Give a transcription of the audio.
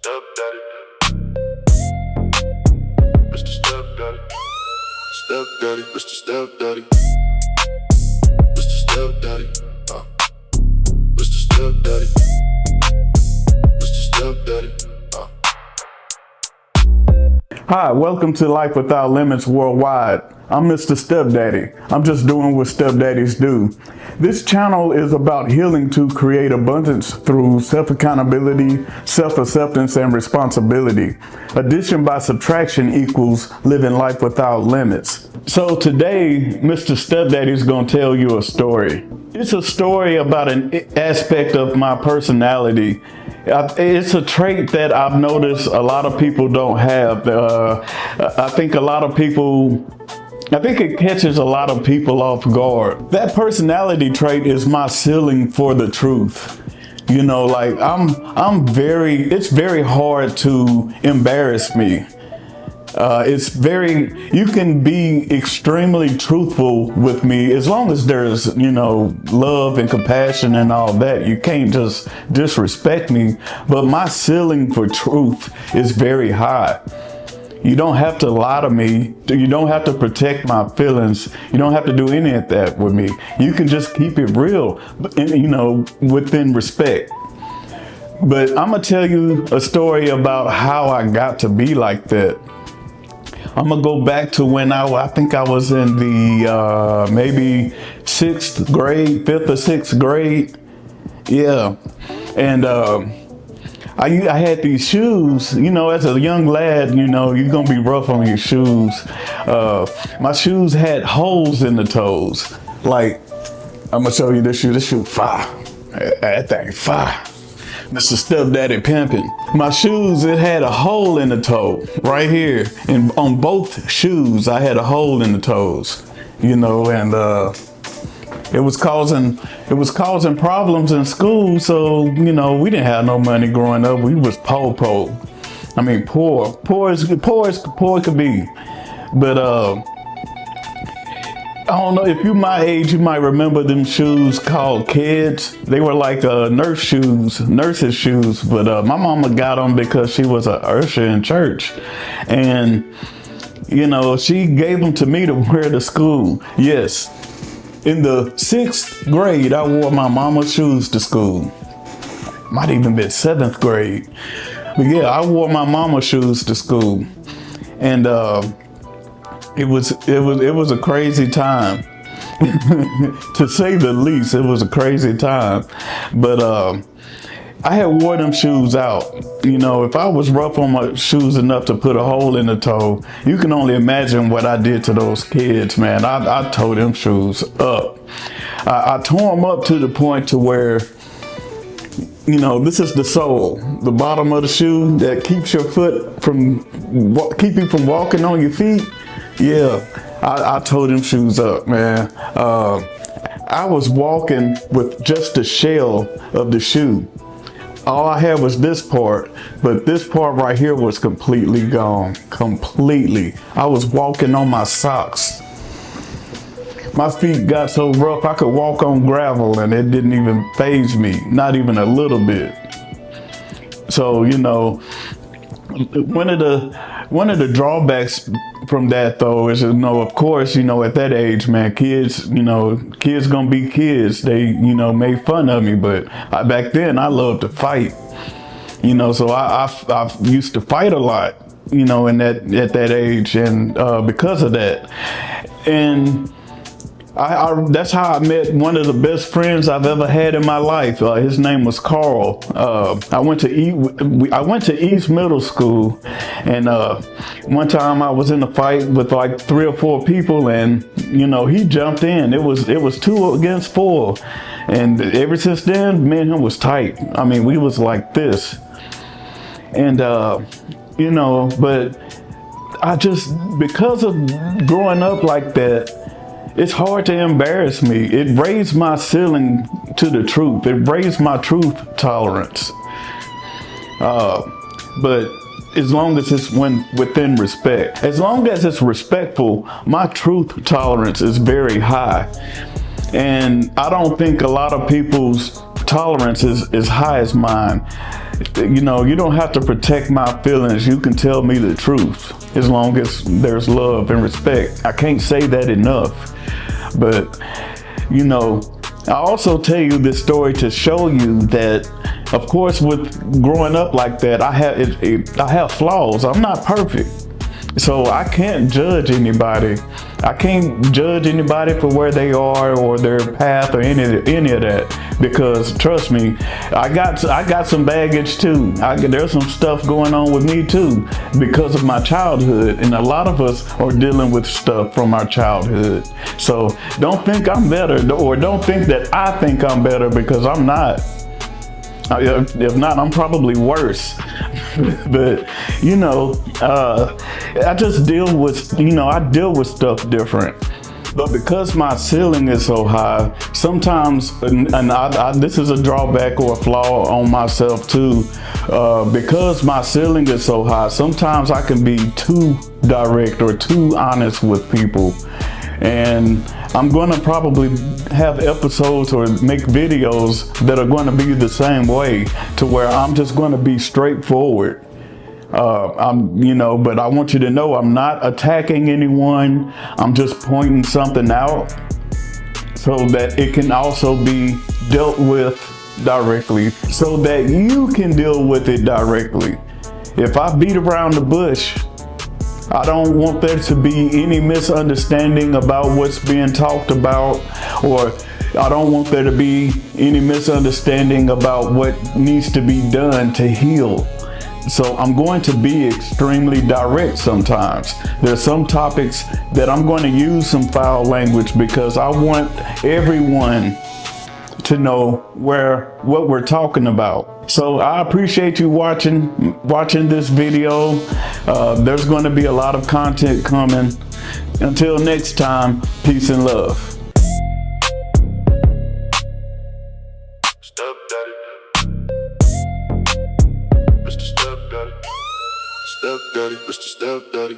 Stepdaddy. Mr. Stepdaddy. Stepdaddy, Mr. Stepdaddy. Mr. Stepdaddy. Mr. Stepdaddy. Mr. Stepdaddy. Hi, welcome to Life Without Limits Worldwide. I'm Mr. Stepdaddy. I'm just doing what stepdaddies do. This channel is about healing to create abundance through self-accountability, self-acceptance, and responsibility. Addition by subtraction equals living life without limits. So today, Mr. Stepdaddy is going to tell you a story. It's a story about an aspect of my personality. It's a trait that I've noticed a lot of people don't have. I think it catches a lot of people off guard. That personality trait is my ceiling for the truth. You know, like it's very hard to embarrass me. You can be extremely truthful with me as long as there's, love and compassion and all that. You can't just disrespect me, but my ceiling for truth is very high. You don't have to lie to me. You don't have to protect my feelings. You don't have to do any of that with me. You can just keep it real, within respect. But I'm gonna tell you a story about how I got to be like that. I'm gonna go back to when I think I was in the maybe 6th grade, 5th or 6th grade. Yeah, and I had these shoes, as a young lad, you're gonna be rough on your shoes. My shoes had holes in the toes. Like, I'm gonna show you this shoe fire. That thing fire. Mr. Stepdaddy pimping. My shoes, it had a hole in the toe right here. And on both shoes, I had a hole in the toes, and it was causing problems in school. So, we didn't have no money growing up. We was poor. I mean, poor as poor could be. But, I don't know, if you my age, you might remember them shoes called Kids. They were like nurse's shoes, but my mama got them because she was an usher in church. And, she gave them to me to wear to school. Yes, in the 6th grade, I wore my mama's shoes to school. Might even been 7th grade. But yeah, I wore my mama's shoes to school. And, it was a crazy time, to say the least. It was a crazy time, but I had wore them shoes out. If I was rough on my shoes enough to put a hole in the toe, you can only imagine what I did to those kids, man. I tore them shoes up. I tore them up to the point to where, this is the sole, the bottom of the shoe that keeps your foot from walking on your feet. Yeah, I tore them shoes up, man. I was walking with just the shell of the shoe. All I had was this part, but this part right here was completely gone, completely. I was walking on my socks. My feet got so rough I could walk on gravel and it didn't even faze me, not even a little bit. So, one of the drawbacks from that though is, of course, at that age, man, kids gonna be kids. They, made fun of me, but back then I loved to fight, so I used to fight a lot, at that age, and because of that, and that's how I met one of the best friends I've ever had in my life. His name was Carl. I went to East Middle School, and one time I was in a fight with like 3 or 4 people, and he jumped in. It was 2 against 4, and ever since then, me and him was tight. I mean, we was like this, and but because of growing up like that, it's hard to embarrass me. It raised my ceiling to the truth. It raised my truth tolerance. But as long as it's within respect, as long as it's respectful, my truth tolerance is very high. And I don't think a lot of people's tolerance is as high as mine. You know, you don't have to protect my feelings. You can tell me the truth as long as there's love and respect. I can't say that enough. But, you know, I also tell you this story to show you that, of course, with growing up like that, I have flaws. I'm not perfect. So I can't judge anybody. I can't judge anybody for where they are or their path or any of that, because trust me, I got some baggage too. There's some stuff going on with me too because of my childhood, and a lot of us are dealing with stuff from our childhood. So don't think I'm better, or don't think that I think I'm better, because I'm not. If not, I'm probably worse. But, you know, I just deal with, I deal with stuff different. But because my ceiling is so high, sometimes, this is a drawback or a flaw on myself too, because my ceiling is so high, sometimes I can be too direct or too honest with people. And I'm going to probably have episodes or make videos that are going to be the same way, to where I'm just going to be straightforward. But I want you to know I'm not attacking anyone. I'm just pointing something out so that it can also be dealt with directly, so that you can deal with it directly. If I beat around the bush, I don't want there to be any misunderstanding about what's being talked about, or I don't want there to be any misunderstanding about what needs to be done to heal. So I'm going to be extremely direct sometimes. There's some topics that I'm going to use some foul language, because I want everyone to know what we're talking about. So I appreciate you watching this video. There's going to be a lot of content coming. Until next time, peace and love. Step daddy, Mr. Step Daddy, Step Daddy, Mr. Step Daddy.